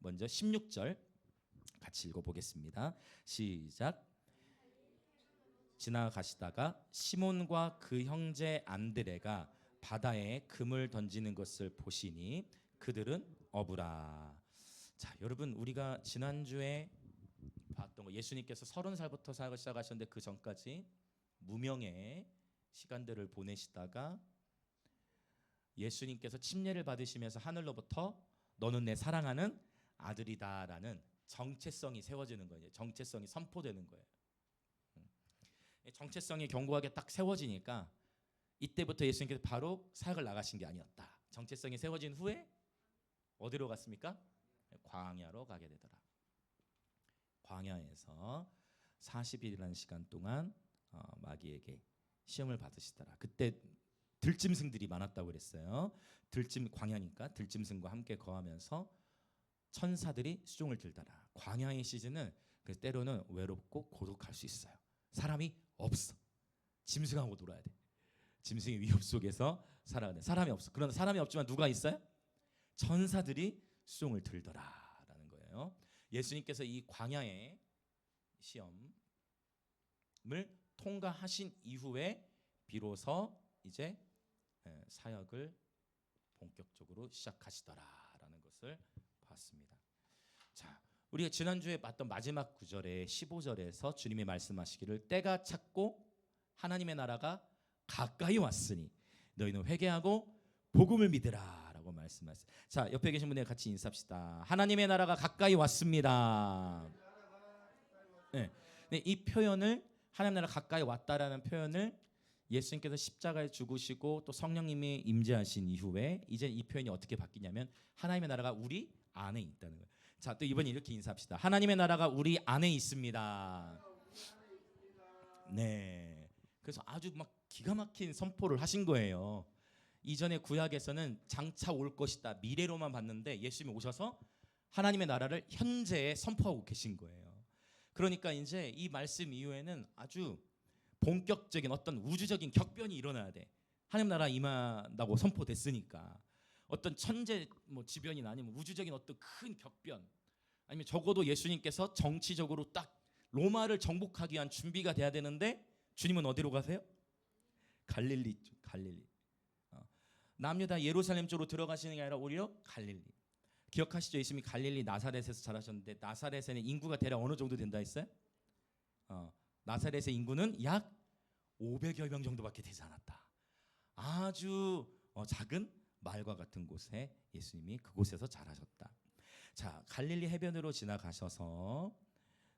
먼저 16절 같이 읽어보겠습니다. 시작. 지나가시다가 시몬과 그 형제 안드레가 바다에 금을 던지는 것을 보시니 그들은 어부라. 자, 여러분, 우리가 지난주에 봤던 거, 예수님께서 30살부터 사역을 시작하셨는데 그 전까지 무명의 시간들을 보내시다가 예수님께서 침례를 받으시면서 하늘로부터 너는 내 사랑하는 아들이다라는 정체성이 세워지는 거예요. 정체성이 선포되는 거예요. 정체성이 견고하게 딱 세워지니까 이때부터 예수님께서 바로 사역을 나가신 게 아니었다. 정체성이 세워진 후에 어디로 갔습니까? 광야로 가게 되더라. 광야에서 40일이라는 시간 동안 마귀에게 시험을 받으시더라. 그때 들짐승들이 많았다고 그랬어요. 광야니까 들짐승과 함께 거하면서 천사들이 수종을 들더라. 광야의 시즌은 그래서 때로는 외롭고 고독할 수 있어요. 사람이 없어. 짐승하고 놀아야 돼. 짐승의 위협 속에서 살아야 돼. 사람이 없어. 그런데 사람이 없지만 누가 있어요? 천사들이 수종을 들더라라는 거예요. 예수님께서 이 광야의 시험을 통과하신 이후에 비로소 이제 사역을 본격적으로 시작하시더라라는 것을 봤습니다. 자, 우리가 지난주에 봤던 마지막 구절에 15절에서 주님이 말씀하시기를 때가 찼고 하나님의 나라가 가까이 왔으니 너희는 회개하고 복음을 믿으라라고 말씀하셨어요. 자, 옆에 계신 분들 같이 인사합시다. 하나님의 나라가 가까이 왔습니다. 네, 이 표현을 하나님의 나라가 가까이 왔다라는 표현을 예수님께서 십자가에 죽으시고 또 성령님이 임재하신 이후에 이제 이 표현이 어떻게 바뀌냐면 하나님의 나라가 우리 안에 있다는 거예요. 자, 또 이번에 이렇게 인사합시다. 하나님의 나라가 우리 안에 있습니다. 네. 그래서 아주 막 기가 막힌 선포를 하신 거예요. 이전에 구약에서는 장차 올 것이다 미래로만 봤는데 예수님이 오셔서 하나님의 나라를 현재에 선포하고 계신 거예요. 그러니까 이제 이 말씀 이후에는 아주 본격적인 어떤 우주적인 격변이 일어나야 돼. 하나님 나라 임한다고 선포됐으니까 어떤 천재 지변이나 아니면 우주적인 어떤 큰 격변 아니면 적어도 예수님께서 정치적으로 딱 로마를 정복하기 위한 준비가 돼야 되는데 주님은 어디로 가세요? 갈릴리 쪽, 갈릴리. 남유 다 예루살렘 쪽으로 들어가시는 게 아니라 오히려 갈릴리. 기억하시죠? 예수님이 갈릴리 나사렛에서 자라셨는데 나사렛에는 인구가 대략 어느 정도 된다 했어요? 나사렛의 인구는 약 500여 명 정도밖에 되지 않았다. 아주 작은 마을과 같은 곳에 예수님이 그곳에서 자라셨다. 자, 갈릴리 해변으로 지나가셔서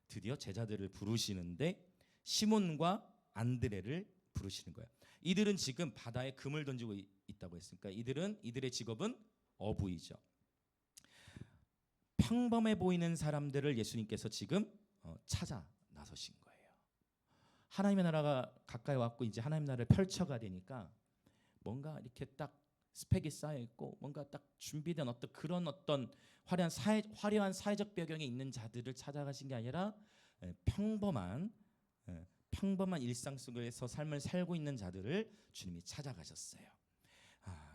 드디어 제자들을 부르시는데 시몬과 안드레를 부르시는 거예요. 이들은 지금 바다에 금을 던지고 있다고 했으니까 이들의 직업은 어부이죠. 평범해 보이는 사람들을 예수님께서 지금 찾아 나서신 거예요. 하나님의 나라가 가까이 왔고 이제 하나님의 나라를 펼쳐가 되니까 뭔가 이렇게 딱 스펙이 쌓여 있고 뭔가 딱 준비된 어떤 화려한 사회적 배경에 있는 자들을 찾아가신 게 아니라 평범한 일상 속에서 삶을 살고 있는 자들을 주님이 찾아가셨어요.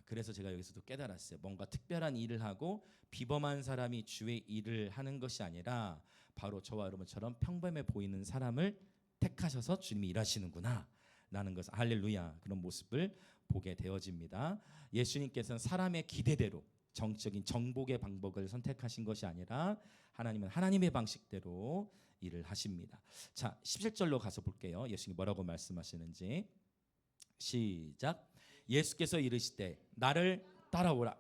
그래서 제가 여기서도 깨달았어요. 뭔가 특별한 일을 하고 비범한 사람이 주의 일을 하는 것이 아니라 바로 저와 여러분처럼 평범해 보이는 사람을 택하셔서 주님이 일하시는구나 라는 것을 할렐루야 그런 모습을 보게 되어집니다. 예수님께서는 사람의 기대대로 정적인 정복의 방법을 선택하신 것이 아니라 하나님은 하나님의 방식대로 일을 하십니다. 자, 17절로 가서 볼게요. 예수님이 뭐라고 말씀하시는지. 시작. 예수께서 이르시되 나를 따라오라.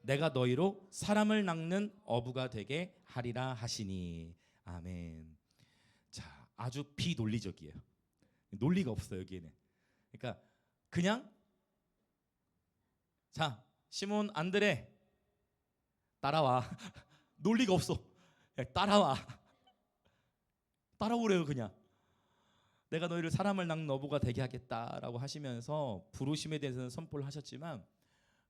내가 너희로 사람을 낚는 어부가 되게 하리라 하시니. 아멘. 자, 아주 비논리적이에요. 논리가 없어요 여기에는. 그러니까 그냥 자, 시몬 안드레 따라와. 논리가 없어. 따라와. 따라오래요 그냥. 내가 너희를 사람을 낚는 어부가 되게 하겠다라고 하시면서 부르심에 대해서는 선포를 하셨지만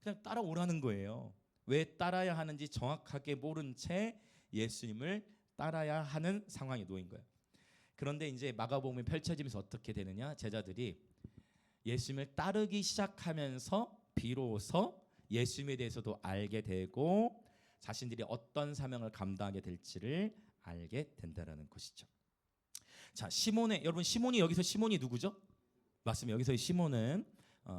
그냥 따라오라는 거예요. 왜 따라야 하는지 정확하게 모른 채 예수님을 따라야 하는 상황에 놓인 거예요. 그런데 이제 마가복음이 펼쳐지면서 어떻게 되느냐? 제자들이 예수님을 따르기 시작하면서 비로소 예수님에 대해서도 알게 되고 자신들이 어떤 사명을 감당하게 될지를 알게 된다라는 것이죠. 자, 여러분 시몬이 여기서 시몬이 누구죠? 맞습니다. 여기서 시몬은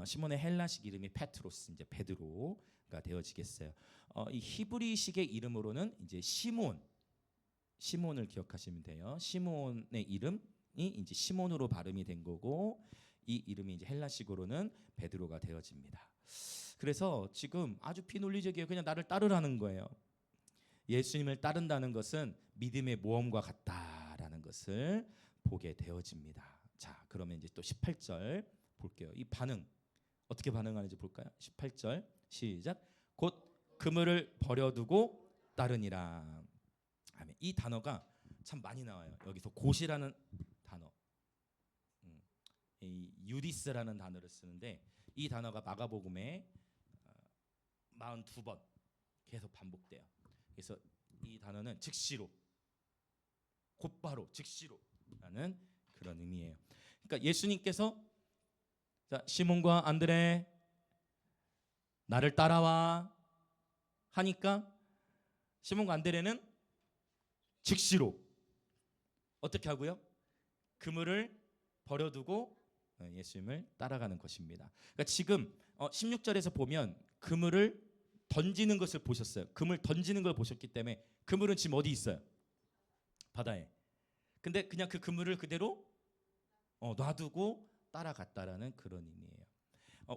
시몬의 헬라식 이름이 페트로스, 이제 베드로가 되어지겠어요. 이 히브리식의 이름으로는 이제 시몬을 기억하시면 돼요. 시몬의 이름이 이제 시몬으로 발음이 된 거고 이 이름이 이제 헬라식으로는 베드로가 되어집니다. 그래서 지금 아주 비논리적이에요. 그냥 나를 따르라는 거예요. 예수님을 따른다는 것은 믿음의 모험과 같다라는 것을 보게 되어집니다. 자, 그러면 이제 또 18절 볼게요. 이 반응 어떻게 반응하는지 볼까요? 18절 시작. 곧 그물을 버려두고 따르니라. 아멘. 이 단어가 참 많이 나와요. 여기서 곧이라는 단어, 이 유디스라는 단어를 쓰는데 이 단어가 마가복음에 42번 계속 반복돼요. 그래서 이 단어는 즉시로, 곧바로, 즉시로라는 그런 의미예요. 그러니까 예수님께서 자, 시몬과 안드레 나를 따라와 하니까 시몬과 안드레는 즉시로 어떻게 하고요? 그물을 버려두고 예수님을 따라가는 것입니다. 그러니까 지금 16절에서 보면 그물을 던지는 것을 보셨어요. 그물 던지는 걸 보셨기 때문에 그물은 지금 어디 있어요? 바다에. 근데 그냥 그 그물을 그대로 놔두고 따라갔다라는 그런 의미예요.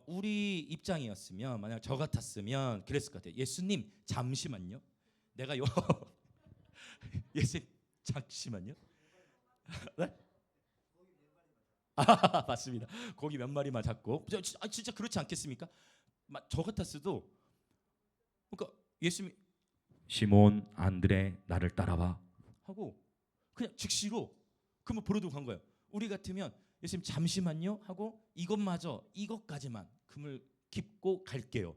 우리 입장이었으면 만약 저 같았으면 그랬을 것 같아요. 예수님 잠시만요. 내가 예수님 잠시만요. 네? 맞습니다. 고기 몇 마리만 잡고 진짜 그렇지 않겠습니까? 저 같았어도 그러니까 예수님이 시몬 안드레 나를 따라와 하고 그냥 즉시로 그물 버려두고 간 거예요. 우리 같으면 예수님 잠시만요 하고 이것까지만 그물 깁고 갈게요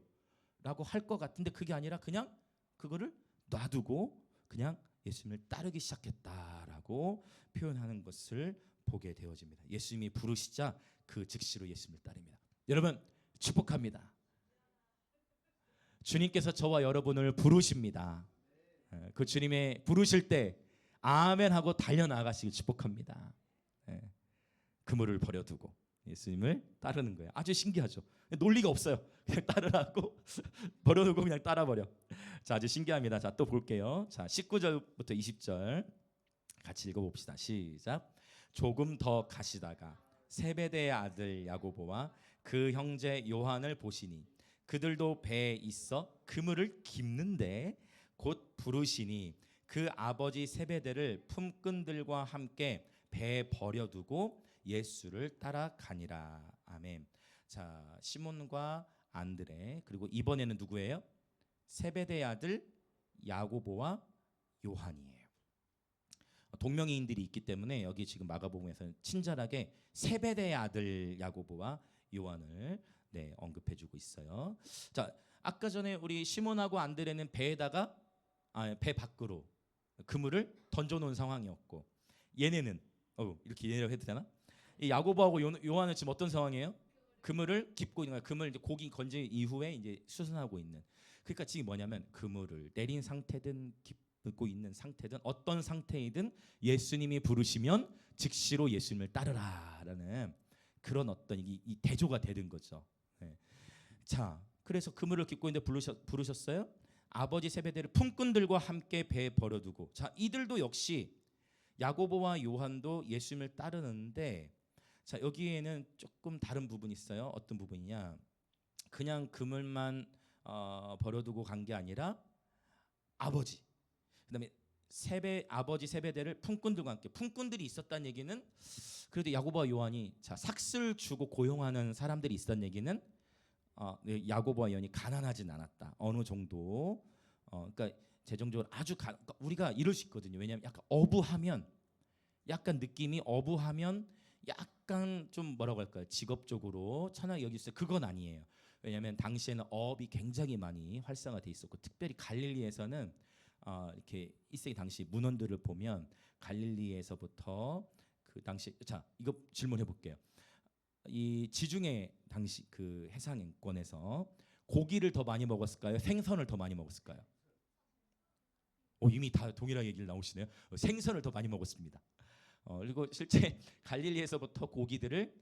라고 할 것 같은데 그게 아니라 그냥 그거를 놔두고 그냥 예수님을 따르기 시작했다라고 표현하는 것을 보게 되어집니다. 예수님이 부르시자 그 즉시로 예수님을 따릅니다. 여러분 축복합니다. 주님께서 저와 여러분을 부르십니다. 그 주님의 부르실 때 아멘 하고 달려나가시길 축복합니다. 그물을 버려두고 예수님을 따르는 거예요. 아주 신기하죠. 논리가 없어요. 그냥 따르라고 버려두고 그냥 따라버려. 자, 아주 신기합니다. 자, 또 볼게요. 자, 19절부터 20절 같이 읽어봅시다. 시작. 조금 더 가시다가 세베대의 아들 야고보와 그 형제 요한을 보시니 그들도 배에 있어 그물을 깁는데 곧 부르시니 그 아버지 세베대를 품꾼들과 함께 배에 버려두고 예수를 따라가니라. 아멘. 자, 시몬과 안드레 그리고 이번에는 누구예요? 세베대의 아들 야고보와 요한이에요. 동명이인들이 있기 때문에 여기 지금 마가복음에서는 친절하게 세베대의 아들 야고보와 요한을 언급해주고 있어요. 자, 아까 전에 우리 시몬하고 안드레는 배에다가 배 밖으로 그물을 던져놓은 상황이었고 얘네는 이렇게 얘네라고 해도 되나? 이 야고보하고 요한은 지금 어떤 상황이에요? 그물을 깁고 있는 거예요. 그물 이제 고기 건진 이후에 이제 수선하고 있는. 그러니까 지금 뭐냐면 그물을 내린 상태든 깁고 있는 상태든 어떤 상태이든 예수님이 부르시면 즉시로 예수님을 따르라라는 그런 어떤 이 대조가 되는 거죠. 네. 자, 그래서 그물을 깁고 있는데 부르셨어요? 아버지 세베대를 품꾼들과 함께 배에 버려두고 자, 이들도 역시 야고보와 요한도 예수님을 따르는데 자, 여기에는 조금 다른 부분이 있어요. 어떤 부분이냐? 그냥 그물만 버려두고 간 게 아니라 아버지, 그다음에 아버지 세베대를 품꾼들과 함께 품꾼들이 있었다는 얘기는 그래도 야고보와 요한이 자, 삭슬 주고 고용하는 사람들이 있었다는 얘기는 야고보와 요한이 가난하진 않았다. 어느 정도 그러니까 재정적으로 아주 그러니까 우리가 이럴 수 있거든요. 왜냐하면 약간 어부하면 약간 느낌이 어부하면 약간 좀 뭐라고 할까요? 직업적으로 천하게 여길 수 있어요. 그건 아니에요. 왜냐하면 당시에는 어업이 굉장히 많이 활성화돼 있었고 특별히 갈릴리에서는 이렇게 1세기 당시 문헌들을 보면 갈릴리에서부터 그 당시 자 이거 질문해 볼게요. 이 지중해 당시 그 해상권에서 고기를 더 많이 먹었을까요? 생선을 더 많이 먹었을까요? 이미 다 동일한 얘기를 나오시네요. 생선을 더 많이 먹었습니다. 그리고 실제 갈릴리에서부터 고기들을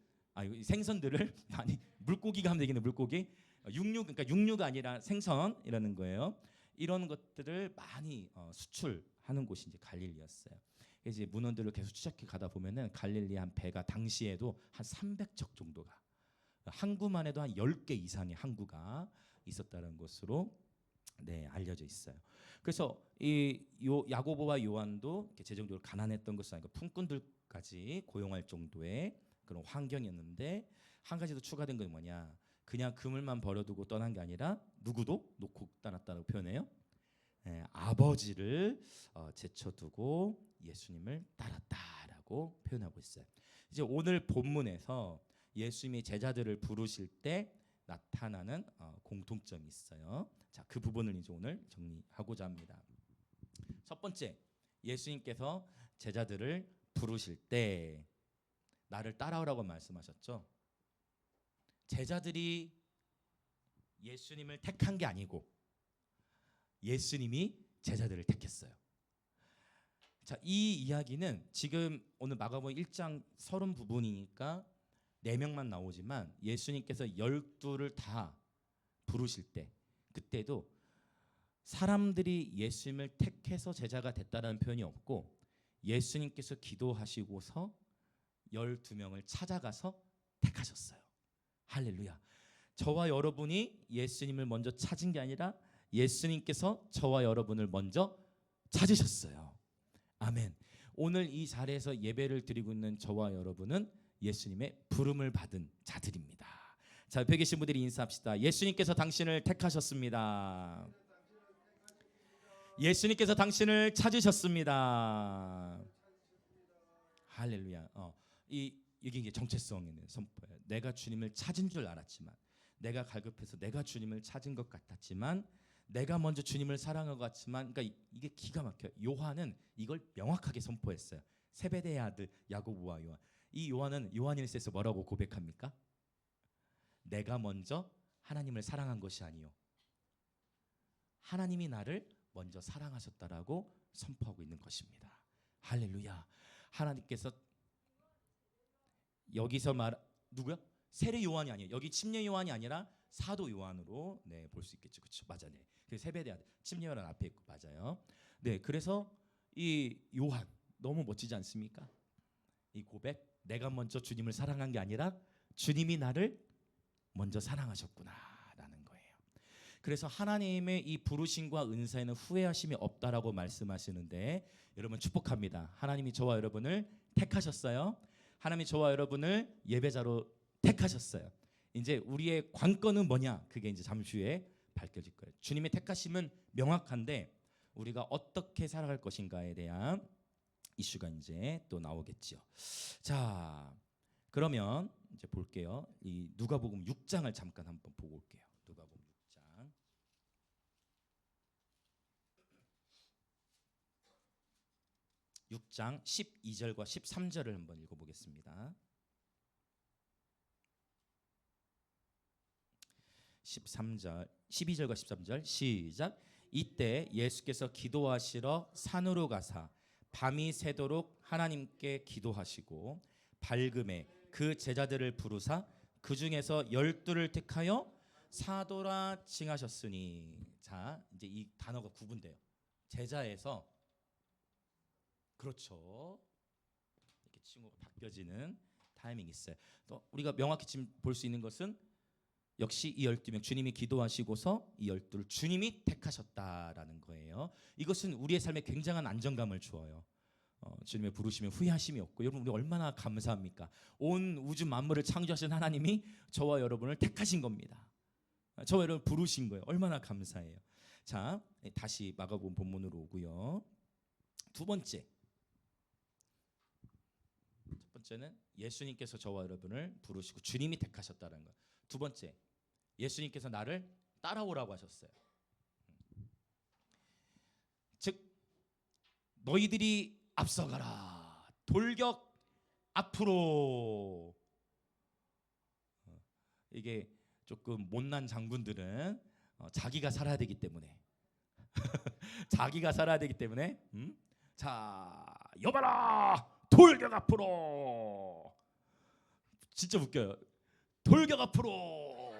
생선들을 많이 물고기가 하면 되겠네. 물고기 육류 그러니까 육류가 아니라 생선이라는 거예요. 이런 것들을 많이 수출하는 곳이 이제 갈릴리였어요. 이제 문헌들을 계속 추적해 가다 보면은 갈릴리 한 배가 당시에도 한 300척 정도가 항구만 해도 한 10개 이상의 항구가 있었다는 것으로 알려져 있어요. 그래서 이 야고보와 요한도 이렇게 재정적으로 가난했던 것은 아니고 품꾼들까지 고용할 정도의 그런 환경이었는데 한 가지 더 추가된 건 뭐냐? 그냥 그물만 버려두고 떠난 게 아니라 누구도 놓고 떠났다고 표현해요. 아버지를 제쳐두고 예수님을 따랐다라고 표현하고 있어요. 이제 오늘 본문에서 예수님이 제자들을 부르실 때 나타나는 공통점이 있어요. 자, 그 부분을 이제 오늘 정리하고자 합니다. 첫 번째, 예수님께서 제자들을 부르실 때 나를 따라오라고 말씀하셨죠. 제자들이 예수님을 택한 게 아니고 예수님이 제자들을 택했어요. 자, 이 이야기는 지금 오늘 마가복음 1장 30 부분이니까 4명만 나오지만 예수님께서 12를 다 부르실 때 그때도 사람들이 예수님을 택해서 제자가 됐다는 표현이 없고 예수님께서 기도하시고서 12명을 찾아가서 택하셨어요. 할렐루야. 저와 여러분이 예수님을 먼저 찾은 게 아니라 예수님께서 저와 여러분을 먼저 찾으셨어요. 아멘. 오늘 이 자리에서 예배를 드리고 있는 저와 여러분은 예수님의 부름을 받은 자들입니다. 자, 옆에 계신 분들이 인사합시다. 예수님께서 당신을 택하셨습니다. 예수님께서 당신을 찾으셨습니다. 할렐루야. 이게 이제 정체성 있는 선포예요. 내가 주님을 찾은 줄 알았지만, 내가 갈급해서 내가 주님을 찾은 것 같았지만, 내가 먼저 주님을 사랑한 것 같지만, 그러니까 이게 기가 막혀요. 요한은 이걸 명확하게 선포했어요. 세베대의 아들 야고보와 요한. 이 요한은 요한일서에서 뭐라고 고백합니까? 내가 먼저 하나님을 사랑한 것이 아니요, 하나님이 나를 먼저 사랑하셨다라고 선포하고 있는 것입니다. 할렐루야. 하나님께서 여기서 누구야? 세례 요한이 아니에요. 여기 침례 요한이 아니라 사도 요한으로 볼 수 있겠죠. 그렇죠. 맞아. 그 세베대 아들 침례 요한 앞에 있고 맞아요. 그래서 이 요한 너무 멋지지 않습니까? 이 고백, 내가 먼저 주님을 사랑한 게 아니라 주님이 나를 먼저 사랑하셨구나라는 거예요. 그래서 하나님의 이 부르심과 은사에는 후회하심이 없다라고 말씀하시는데 여러분 축복합니다. 하나님이 저와 여러분을 택하셨어요. 하나님이 저와 여러분을 예배자로 택하셨어요. 이제 우리의 관건은 뭐냐? 그게 이제 잠시 후에 밝혀질 거예요. 주님의 택하심은 명확한데 우리가 어떻게 살아갈 것인가에 대한 이슈가 이제 또 나오겠죠. 자, 그러면 이제 볼게요. 이 누가복음 6장을 잠깐 한번 보고 올게요. 누가복음 6장. 6장 12절과 13절을 한번 읽어보겠습니다. 12절과 13절 시작. 이때 예수께서 기도하시러 산으로 가사 밤이 새도록 하나님께 기도하시고 밝음에 그 제자들을 부르사 그 중에서 12를 택하여 사도라 칭하셨으니. 자, 이제 이 단어가 구분돼요. 제자에서, 그렇죠, 이렇게 칭호가 바뀌어지는 타이밍이 있어요. 또 우리가 명확히 지금 볼 수 있는 것은 역시 이 12명 주님이 기도하시고서 이 12를 주님이 택하셨다라는 거예요. 이것은 우리의 삶에 굉장한 안정감을 주어요. 주님의 부르시면 후회하심이 없고. 여러분, 우리 얼마나 감사합니까? 온 우주 만물을 창조하신 하나님이 저와 여러분을 택하신 겁니다. 저와 여러분을 부르신 거예요. 얼마나 감사해요. 자, 다시 마가복음 본문으로 오고요. 두 번째, 첫 번째는 예수님께서 저와 여러분을 부르시고 주님이 택하셨다는 것. 두 번째, 예수님께서 나를 따라오라고 하셨어요. 즉 너희들이 앞서가라, 돌격 앞으로. 이게 조금 못난 장군들은 자기가 살아야 되기 때문에 자기가 살아야 되기 때문에 자, 여봐라 돌격 앞으로. 진짜 웃겨요. 돌격 앞으로.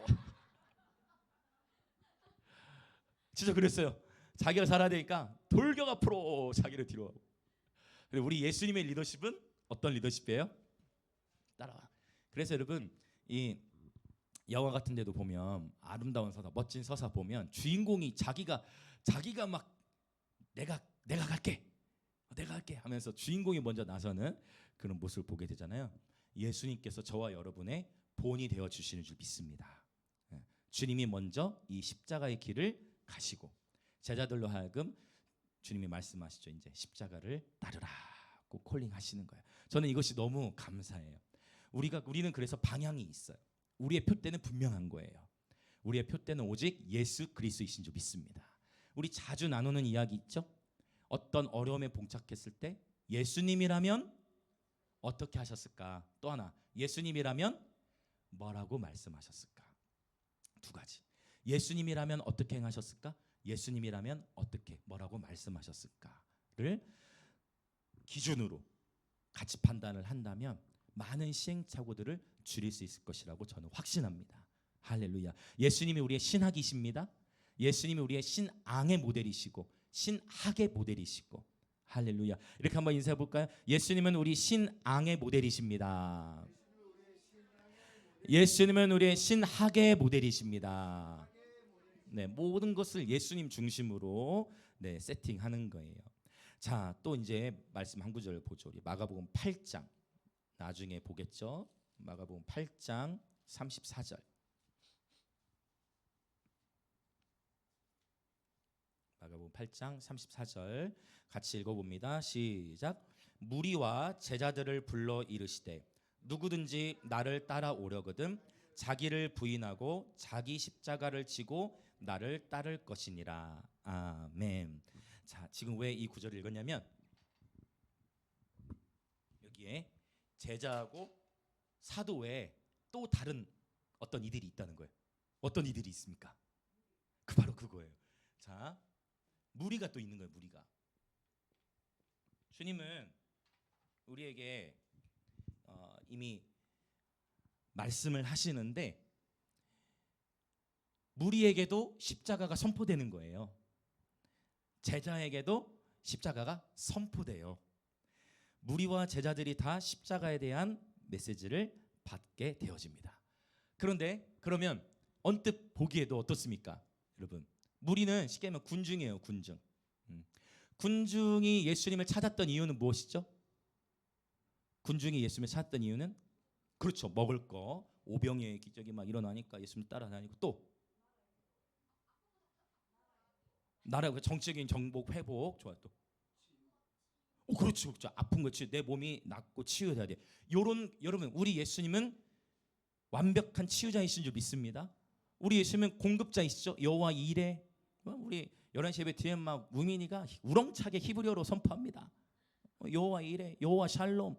진짜 그랬어요. 자기가 살아야 되니까 돌격 앞으로 자기를 뒤로 하고. 근데 우리 예수님의 리더십은 어떤 리더십이에요? 따라와. 그래서 여러분 이 영화 같은 데도 보면 아름다운 서사, 멋진 서사 보면 주인공이 자기가 막 내가 갈게 하면서 주인공이 먼저 나서는 그런 모습을 보게 되잖아요. 예수님께서 저와 여러분의 본이 되어 주시는 줄 믿습니다. 주님이 먼저 이 십자가의 길을 가시고 제자들로 하여금 주님이 말씀하시죠. 이제 십자가를 따르라고 콜링하시는 거예요. 저는 이것이 너무 감사해요. 우리는 그래서 방향이 있어요. 우리의 표대는 분명한 거예요. 우리의 표대는 오직 예수 그리스도이신 줄 믿습니다. 우리 자주 나누는 이야기 있죠? 어떤 어려움에 봉착했을 때 예수님이라면 어떻게 하셨을까? 또 하나, 예수님이라면 뭐라고 말씀하셨을까? 두 가지. 예수님이라면 어떻게 행하셨을까? 예수님이라면 어떻게 뭐라고 말씀하셨을까를 기준으로 같이 판단을 한다면 많은 시행착오들을 줄일 수 있을 것이라고 저는 확신합니다. 할렐루야. 예수님이 우리의 신학이십니다. 예수님이 우리의 신앙의 모델이시고 신학의 모델이시고, 할렐루야. 이렇게 한번 인사해 볼까요? 예수님은 우리 신앙의 모델이십니다. 예수님은 우리의 신학의 모델이십니다. 네, 모든 것을 예수님 중심으로 세팅하는 거예요. 자, 또 이제 말씀 한 구절 보죠. 우리 마가복음 8장 나중에 보겠죠. 마가복음 8장 34절. 마가복음 8장 34절 같이 읽어봅니다. 시작. 무리와 제자들을 불러 이르시되 누구든지 나를 따라오려거든 자기를 부인하고 자기 십자가를 지고 나를 따를 것이니라. 아멘. 자, 지금 왜 이 구절을 읽었냐면 여기에 제자하고 사도 외에 또 다른 어떤 이들이 있다는 거예요. 어떤 이들이 있습니까? 바로 그거예요. 자, 무리가 또 있는 거예요. 무리가. 주님은 우리에게 이미 말씀을 하시는데 무리에게도 십자가가 선포되는 거예요. 제자에게도 십자가가 선포돼요. 무리와 제자들이 다 십자가에 대한 메시지를 받게 되어집니다. 그런데 그러면 언뜻 보기에도 어떻습니까? 여러분, 무리는 쉽게 말하면 군중이에요. 군중. 군중이 예수님을 찾았던 이유는 무엇이죠? 군중이 예수님을 찾았던 이유는 그렇죠. 먹을 거, 오병이의 기적이 막 일어나니까 예수님 따라다니고 또 나라 정치적인 정복 회복 좋아 또. 그렇죠. 그렇죠. 아픈 거치 내 몸이 낫고 치유돼야 돼. 여러분 우리 예수님은 완벽한 치유자이신 줄 믿습니다. 우리 예수님은 공급자이시죠. 여호와 이레. 우리 11시 예배 뒤에 막 무민이가 우렁차게 히브리어로 선포합니다. 여호와 이레, 여호와 샬롬.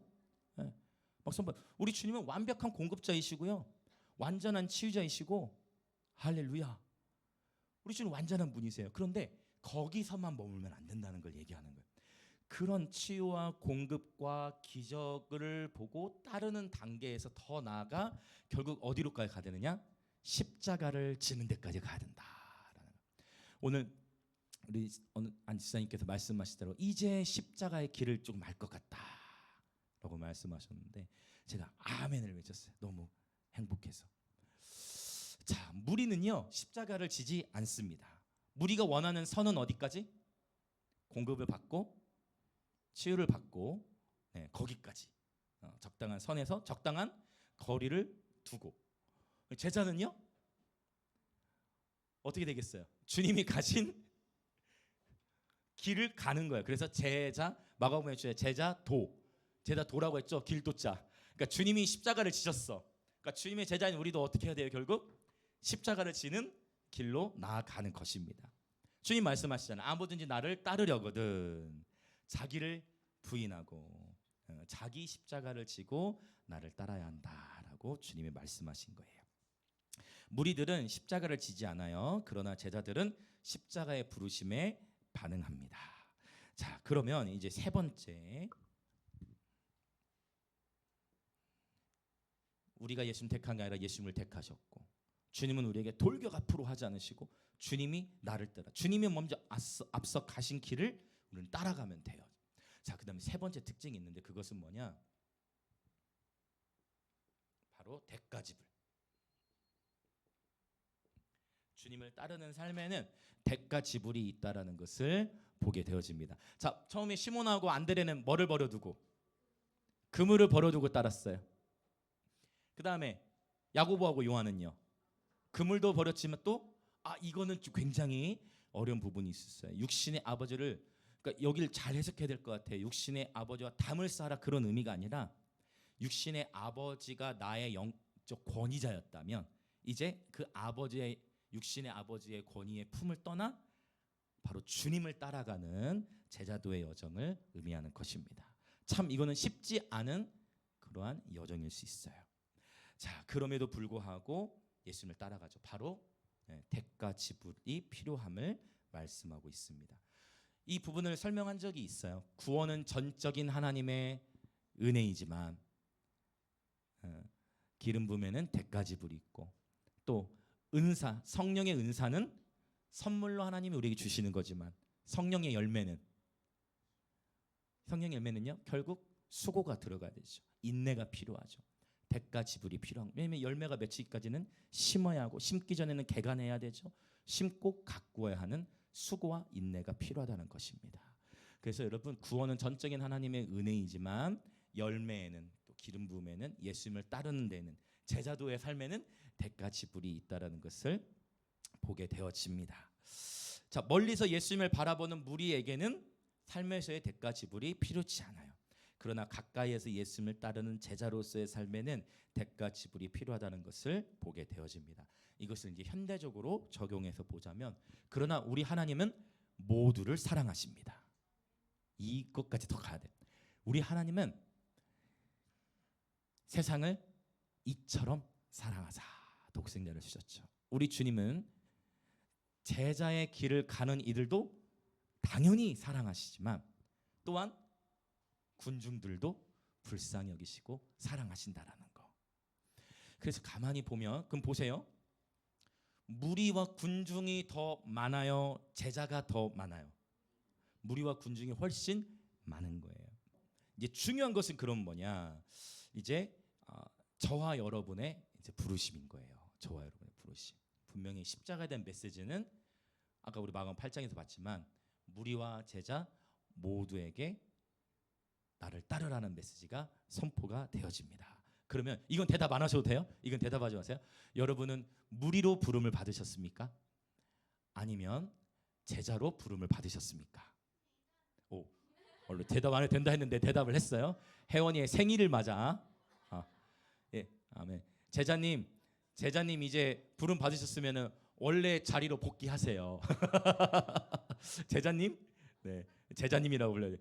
막 선포. 우리 주님은 완벽한 공급자이시고요. 완전한 치유자이시고 할렐루야. 우리 주님 완전한 분이세요. 그런데 거기서만 머물면 안 된다는 걸 얘기하는 거예요. 그런 치유와 공급과 기적을 보고 따르는 단계에서 더 나아가 결국 어디로 가야 되느냐? 십자가를 지는 데까지 가야 된다라는 거예요. 오늘 우리 안지사님께서 말씀하시대로 이제 십자가의 길을 좀 알 것 같다라고 말씀하셨는데 제가 아멘을 외쳤어요. 너무 행복해서. 자, 무리는요 십자가를 지지 않습니다. 무리가 원하는 선은 어디까지? 공급을 받고 치유를 받고 거기까지 적당한 선에서 적당한 거리를 두고. 제자는요 어떻게 되겠어요? 주님이 가신 길을 가는 거예요. 그래서 제자, 마가복음에 제자도라고 했죠. 길도자. 그러니까 주님이 십자가를 지셨어. 그러니까 주님의 제자인 우리도 어떻게 해야 돼요? 결국 십자가를 지는 길로 나아가는 것입니다. 주님 말씀하시잖아요. 아무든지 나를 따르려거든 자기를 부인하고 자기 십자가를 지고 나를 따라야 한다라고 주님이 말씀하신 거예요. 무리들은 십자가를 지지 않아요. 그러나 제자들은 십자가의 부르심에 반응합니다. 자, 그러면 이제 세 번째, 우리가 예수님 택한 게 아니라 예수님을 택하셨고, 주님은 우리에게 돌격 앞으로 하지 않으시고 주님이 나를 따라, 주님이 먼저 앞서 가신 길을 우리는 따라가면 돼요. 자, 그다음에 세 번째 특징이 있는데 그것은 뭐냐? 바로 대가지불. 주님을 따르는 삶에는 대가지불이 있다라는 것을 보게 되어집니다. 자, 처음에 시몬하고 안드레는 뭐를 버려두고? 그물을 버려두고 따랐어요. 그 다음에 야고보하고 요한은요, 그물도 버렸지만 또 이거는 굉장히 어려운 부분이 있었어요. 육신의 아버지를, 그러니까 여기를 잘 해석해야 될 것 같아요. 육신의 아버지와 담을 쌓아라, 그런 의미가 아니라 육신의 아버지가 나의 영적 권위자였다면 이제 그 아버지의, 육신의 아버지의 권위의 품을 떠나 바로 주님을 따라가는 제자도의 여정을 의미하는 것입니다. 참 이거는 쉽지 않은 그러한 여정일 수 있어요. 자, 그럼에도 불구하고 예수님을 따라가죠. 바로 대가 지불이 필요함을 말씀하고 있습니다. 이 부분을 설명한 적이 있어요. 구원은 전적인 하나님의 은혜이지만 기름 부음에는 대가 지불이 있고, 또 은사, 성령의 은사는 선물로 하나님이 우리에게 주시는 거지만 성령의 열매는요, 결국 수고가 들어가야 되죠. 인내가 필요하죠. 대가 지불이 필요한, 왜냐하면 열매가 맺히기까지는 심어야 하고, 심기 전에는 개간해야 되죠. 심고 가꾸어야 하는 수고와 인내가 필요하다는 것입니다. 그래서 여러분, 구원은 전적인 하나님의 은혜이지만 열매에는, 또 기름 부음에는, 예수님을 따르는 데는, 제자도의 삶에는 대가 지불이 있다라는 것을 보게 되어집니다. 자, 멀리서 예수님을 바라보는 무리에게는 삶에서의 대가 지불이 필요치 않아요. 그러나 가까이에서 예수님을 따르는 제자로서의 삶에는 대가 지불이 필요하다는 것을 보게 되어집니다. 이것을 이제 현대적으로 적용해서 보자면, 그러나 우리 하나님은 모두를 사랑하십니다. 이것까지 더 가야 돼. 우리 하나님은 세상을 이처럼 사랑하사 독생자를 주셨죠. 우리 주님은 제자의 길을 가는 이들도 당연히 사랑하시지만 또한 군중들도 불쌍히 여기시고 사랑하신다라는 거. 그래서 가만히 보면, 그럼 보세요. 무리와 군중이 더 많아요, 제자가 더 많아요? 무리와 군중이 훨씬 많은 거예요. 이제 중요한 것은 그럼 뭐냐? 이제 저와 여러분의 이제 부르심인 거예요. 저와 여러분의 부르심. 분명히 십자가에 대한 메시지는 아까 우리 마가복음 8장에서 봤지만 무리와 제자 모두에게 나를 따르라는 메시지가 선포가 되어집니다. 그러면 이건 대답 안 하셔도 돼요? 이건 대답하지 마세요. 여러분은 무리로 부름을 받으셨습니까? 아니면 제자로 부름을 받으셨습니까? 오, 원래 대답 안 해도 된다 했는데 대답을 했어요. 혜원이의 생일을 맞아. 예, 아멘. 제자님 이제 부름 받으셨으면은 원래 자리로 복귀하세요. 제자님, 네, 제자님이라고 불러요.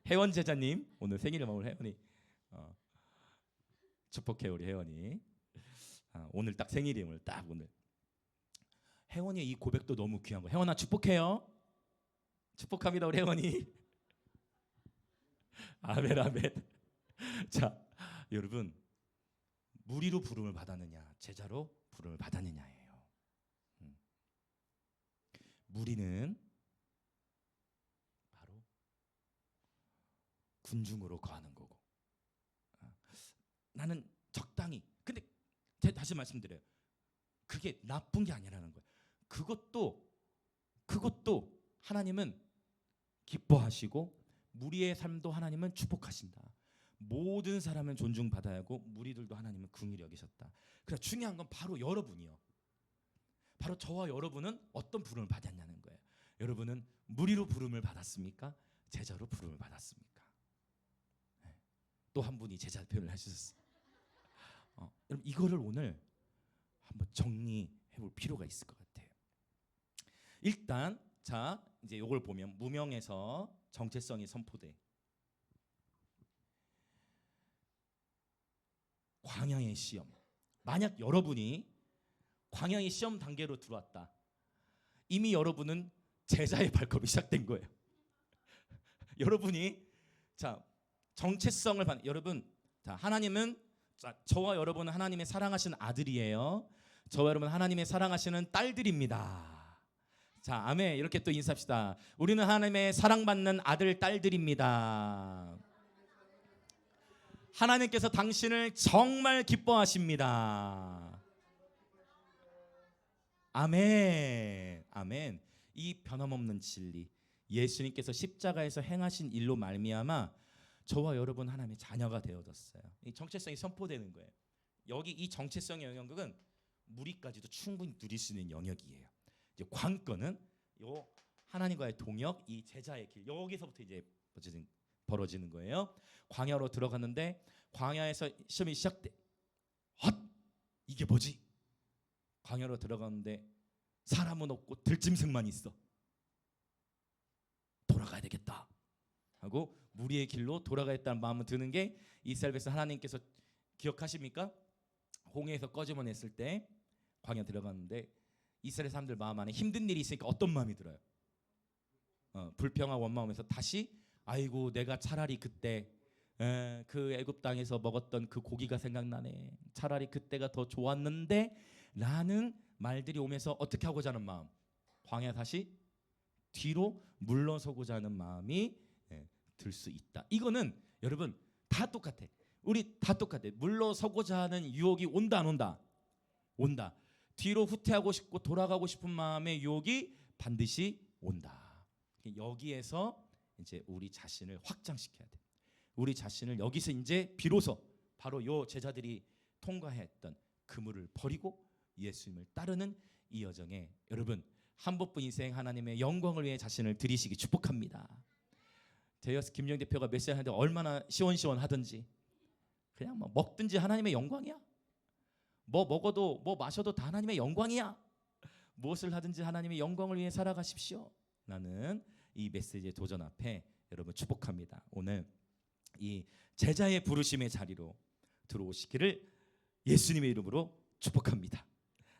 혜원 제자님, 오늘 생일을 맞은 혜원이 축복해. 우리 혜원이 오늘 딱 생일이, 오늘 딱 오늘. 혜원이의 이 고백도 너무 귀한 거. 혜원아 축복해요. 축복합니다, 우리 혜원이. 아멘, 아멘. 자, 여러분, 무리로 부름을 받았느냐, 제자로 부름을 받았느냐예요. 무리는 바로 군중으로 거하는 거고, 나는 적당히. 근데 제가 다시 말씀드려요. 그게 나쁜 게 아니라는 거예요. 그것도 하나님은 기뻐하시고 무리의 삶도 하나님은 축복하신다. 모든 사람은 존중받아야 하고 무리들도 하나님은 긍휼히 여기셨다. 그래서 중요한 건 바로 여러분이요. 바로 저와 여러분은 어떤 부름을 받았냐는 거예요. 여러분은 무리로 부름을 받았습니까? 제자로 부름을 받았습니까? 네. 또 한 분이 제자 표현을 해주셨어요. 여러분, 이거를 오늘 한번 정리해 볼 필요가 있을 것 같아요. 일단 자, 이제 이걸 보면 무명에서 정체성이 선포돼. 광야의 시험. 만약 여러분이 광야의 시험 단계로 들어왔다. 이미 여러분은 제자의 발걸음이 시작된 거예요. 여러분이 자 정체성을 여러분 자 하나님은 자, 저와 여러분은 하나님의 사랑하시는 아들이에요. 저와 여러분 하나님의 사랑하시는 딸들입니다. 자 아멘. 이렇게 또 인사합시다. 우리는 하나님의 사랑받는 아들 딸들입니다. 하나님께서 당신을 정말 기뻐하십니다. 아멘. 아멘. 이 변함없는 진리 예수님께서 십자가에서 행하신 일로 말미암아 저와 여러분 하나님의 자녀가 되어졌어요. 이 정체성이 선포되는 거예요. 여기 이 정체성의 영역은 무리까지도 충분히 누릴 수 있는 영역이에요. 이제 관건은 요 하나님과의 동역, 이 제자의 길 여기서부터 이제 벌어지는 거예요. 광야로 들어갔는데 광야에서 시험이 시작돼. 이게 뭐지? 광야로 들어갔는데 사람은 없고 들짐승만 있어. 돌아가야 되겠다 하고 무리의 길로 돌아가겠다는 마음을 드는 게 이스라엘 백성 하나님께서 기억하십니까? 홍해에서 꺼집어냈을 때 광야 들어갔는데 이스라엘 사람들 마음 안에 힘든 일이 있으니까 어떤 마음이 들어요? 불평하고 원망하면서 다시 아이고 내가 차라리 그때 그 애굽 땅에서 먹었던 그 고기가 생각나네. 차라리 그때가 더 좋았는데 라는 말들이 오면서 어떻게 하고자 하는 마음? 광야 다시 뒤로 물러서고자 하는 마음이 들 수 있다. 이거는 여러분 다 똑같아. 우리 다 똑같아. 물러서고자 하는 유혹이 온다 안 온다? 온다. 뒤로 후퇴하고 싶고 돌아가고 싶은 마음의 유혹이 반드시 온다. 여기에서 이제 우리 자신을 확장시켜야 돼. 우리 자신을 여기서 이제 비로소 바로 요 제자들이 통과했던 그물을 버리고 예수님을 따르는 이 여정에 여러분 한 번뿐 인생 하나님의 영광을 위해 자신을 드리시기 축복합니다. 제이어스 김영 대표가 메시지 하는데 얼마나 시원시원하든지 그냥 뭐 먹든지 하나님의 영광이야. 뭐 먹어도 뭐 마셔도 다 하나님의 영광이야. 무엇을 하든지 하나님의 영광을 위해 살아가십시오. 라는 이 메시지의 도전 앞에 여러분 축복합니다. 오늘 이 제자의 부르심의 자리로 들어오시기를 예수님의 이름으로 축복합니다.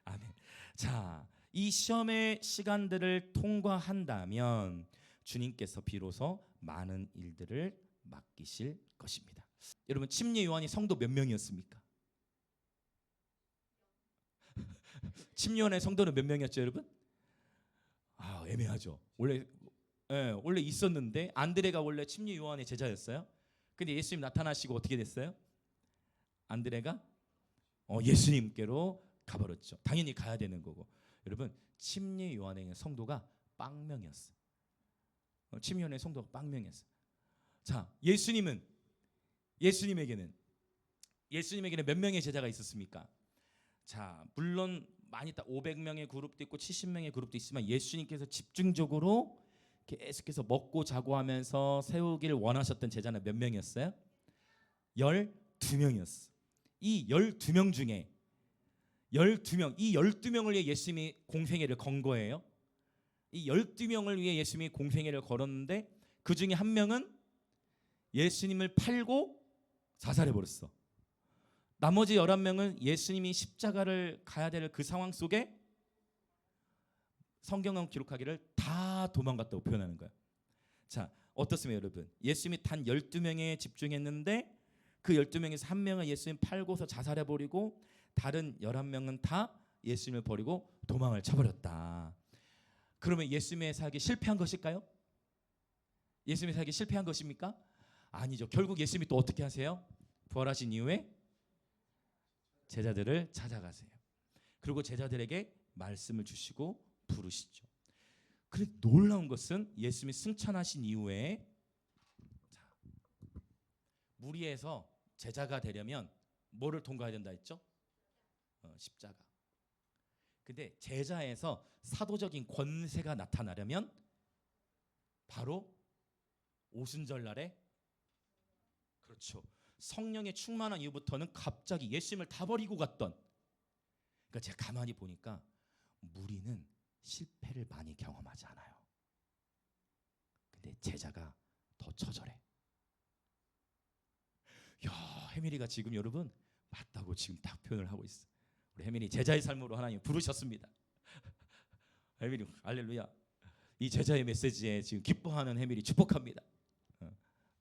아멘. 자, 이 시험의 시간들을 통과한다면 주님께서 비로소 많은 일들을 맡기실 것입니다. 여러분 침례 요한이 성도 몇 명이었습니까? 침례 요한의 성도는 몇 명이었죠, 여러분? 애매하죠. 원래 있었는데 안드레가 원래 침례 요한의 제자였어요. 근데 예수님 나타나시고 어떻게 됐어요? 안드레가 예수님께로 가버렸죠. 당연히 가야 되는 거고. 여러분 침례 요한의 성도가 빵명이었어요. 침례 요한의 성도가 빵명이었어요. 자, 예수님에게는 몇 명의 제자가 있었습니까? 자, 물론 많이 있다. 500명의 그룹도 있고 70명의 그룹도 있지만 예수님께서 집중적으로 계속해서 먹고 자고 하면서 세우길 원하셨던 제자는 몇 명이었어요? 12명이었어. 이 12명 중에 12명, 이 12명을 위해 예수님이 공생애를 건 거예요. 이 12명을 위해 예수님이 공생애를 걸었는데 그 중에 한 명은 예수님을 팔고 자살해 버렸어. 나머지 11명은 예수님이 십자가를 가야 될 그 상황 속에 성경은 기록하기를 다 도망갔다고 표현하는 거야. 자, 어떻습니까, 여러분? 예수님이 단 12명에 집중했는데 그 12명에서 한 명은 예수님 팔고서 자살해 버리고 다른 11명은 다 예수님을 버리고 도망을 쳐버렸다. 그러면 예수님의 사역이 실패한 것일까요? 예수님의 사역이 실패한 것입니까? 아니죠. 결국 예수님이 또 어떻게 하세요? 부활하신 이후에 제자들을 찾아가세요. 그리고 제자들에게 말씀을 주시고 부르시죠. 그런데 놀라운 것은 예수님이 승천하신 이후에 무리에서 제자가 되려면 뭐를 통과해야 된다 했죠? 십자가. 근데 제자에서 사도적인 권세가 나타나려면 바로 오순절날에 그렇죠. 성령의 충만한 이후부터는 갑자기 예수님을 다 버리고 갔던. 그러니까 제가 가만히 보니까 무리는 실패를 많이 경험하지 않아요. 근데 제자가 더 처절해. 야, 해밀이가 지금 여러분 맞다고 지금 딱 표현을 하고 있어. 우리 해밀이 제자의 삶으로 하나님 부르셨습니다. 해밀이 할렐루야. 이 제자의 메시지에 지금 기뻐하는 해밀이 축복합니다.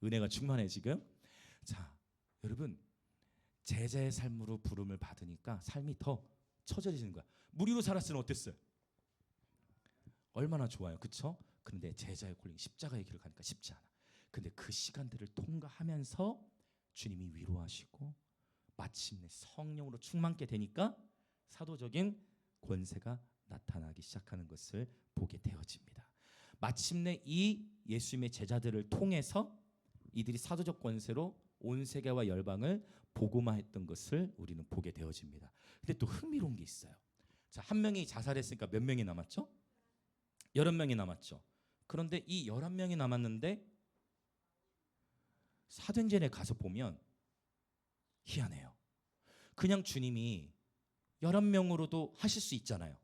은혜가 충만해 지금. 자, 여러분 제자의 삶으로 부름을 받으니까 삶이 더 처져지는 거야. 무리로 살았으면 어땠어요? 얼마나 좋아요, 그렇죠? 그런데 제자의 콜링, 십자가의 길을 가니까 쉽지 않아. 근데 그 시간들을 통과하면서 주님이 위로하시고 마침내 성령으로 충만케 되니까 사도적인 권세가 나타나기 시작하는 것을 보게 되어집니다. 마침내 이 예수님의 제자들을 통해서 이들이 사도적 권세로 온 세계와 열방을 복음화했던 것을 우리는 보게 되어집니다. 근데 또 흥미로운 게 있어요. 자, 한 명이 자살했으니까 몇 명이 남았죠? 11명이 남았죠. 그런데 이 11명이 남았는데 사도행전에 가서 보면 희한해요. 그냥 주님이 11명으로도 하실 수 있잖아요.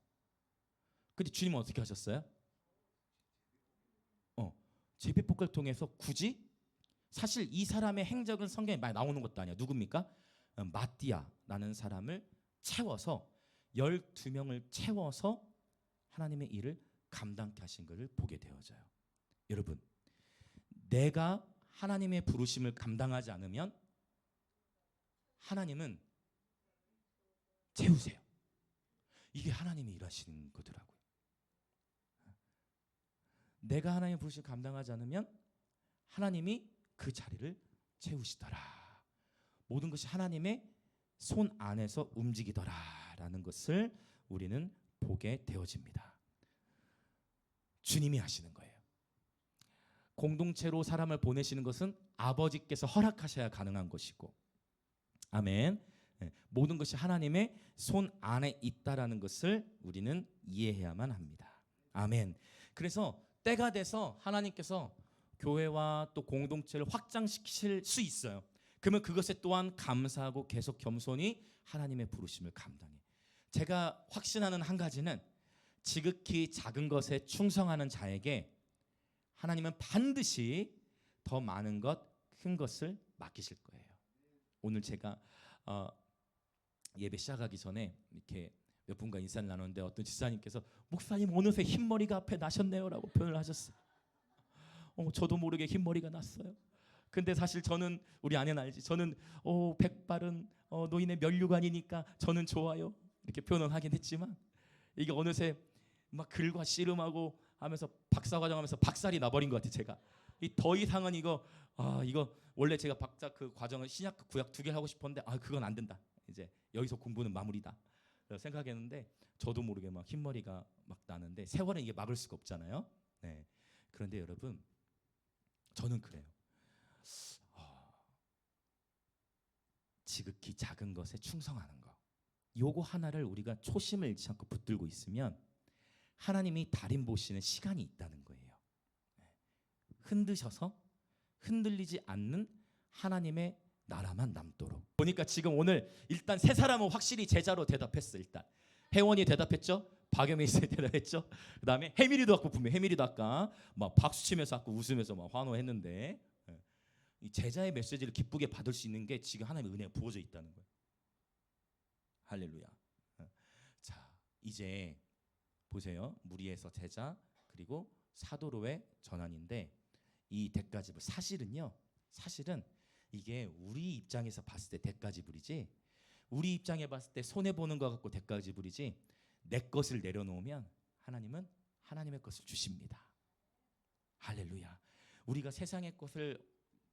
근데 주님은 어떻게 하셨어요? 제비뽑기를 통해서 굳이 사실 이 사람의 행적은 성경에 많이 나오는 것도 아니야. 누굽니까? 마띠아라는 사람을 채워서 12명을 채워서 하나님의 일을 감당케 하신 것을 보게 되어져요. 여러분, 내가 하나님의 부르심을 감당하지 않으면 하나님은 채우세요. 이게 하나님이 일하시는 거더라고요. 내가 하나님의 부르심을 감당하지 않으면 하나님이 그 자리를 채우시더라. 모든 것이 하나님의 손 안에서 움직이더라라는 것을 우리는 보게 되어집니다. 주님이 하시는 거예요. 공동체로 사람을 보내시는 것은 아버지께서 허락하셔야 가능한 것이고, 아멘. 모든 것이 하나님의 손 안에 있다라는 것을 우리는 이해해야만 합니다. 아멘. 그래서 때가 돼서 하나님께서 교회와 또 공동체를 확장시키실 수 있어요. 그러면 그것에 또한 감사하고 계속 겸손히 하나님의 부르심을 감당해. 제가 확신하는 한 가지는 지극히 작은 것에 충성하는 자에게 하나님은 반드시 더 많은 것, 큰 것을 맡기실 거예요. 오늘 제가 예배 시작하기 전에 이렇게 몇 분과 인사를 나눴는데 어떤 지사님께서 목사님 어느새 흰머리가 앞에 나셨네요라고 표현을 하셨어요. 저도 모르게 흰머리가 났어요. 근데 사실 저는, 우리 아내는 알지, 저는 백발은 노인의 면류관이니까 저는 좋아요 이렇게 표현을 하긴 했지만 이게 어느새 막 글과 씨름하고 하면서 박사과정하면서 박살이 나버린 것 같아요. 제가 더 이상은 이거 원래 제가 박사 그 과정을 신약 구약 두 개 하고 싶었는데 그건 안 된다. 이제 여기서 공부는 마무리다 생각했는데 저도 모르게 막 흰머리가 막 나는데 세월은 이게 막을 수가 없잖아요. 네. 그런데 여러분 저는 그래요. 지극히 작은 것에 충성하는 거, 요거 하나를 우리가 초심을 잃지 않고 붙들고 있으면 하나님이 달인 보시는 시간이 있다는 거예요. 흔드셔서 흔들리지 않는 하나님의 나라만 남도록. 보니까 지금 오늘 일단 세 사람은 확실히 제자로 대답했어. 일단 혜원이 대답했죠. 박영민 씨 대답했죠. 그다음에 해밀이도 아까 분명 해밀이도 아까 막 박수 치면서 아까 웃으면서 막 환호했는데 이 제자의 메시지를 기쁘게 받을 수 있는 게 지금 하나님의 은혜가 부어져 있다는 거예요. 할렐루야. 자, 이제 보세요. 무리에서 제자 그리고 사도로의 전환인데 이 대가지불 사실은 이게 우리 입장에서 봤을 때 대가지불이지 우리 입장에 봤을 때 손해 보는 거 갖고 대가지불이지 내 것을 내려놓으면 하나님은 하나님의 것을 주십니다. 할렐루야. 우리가 세상의 것을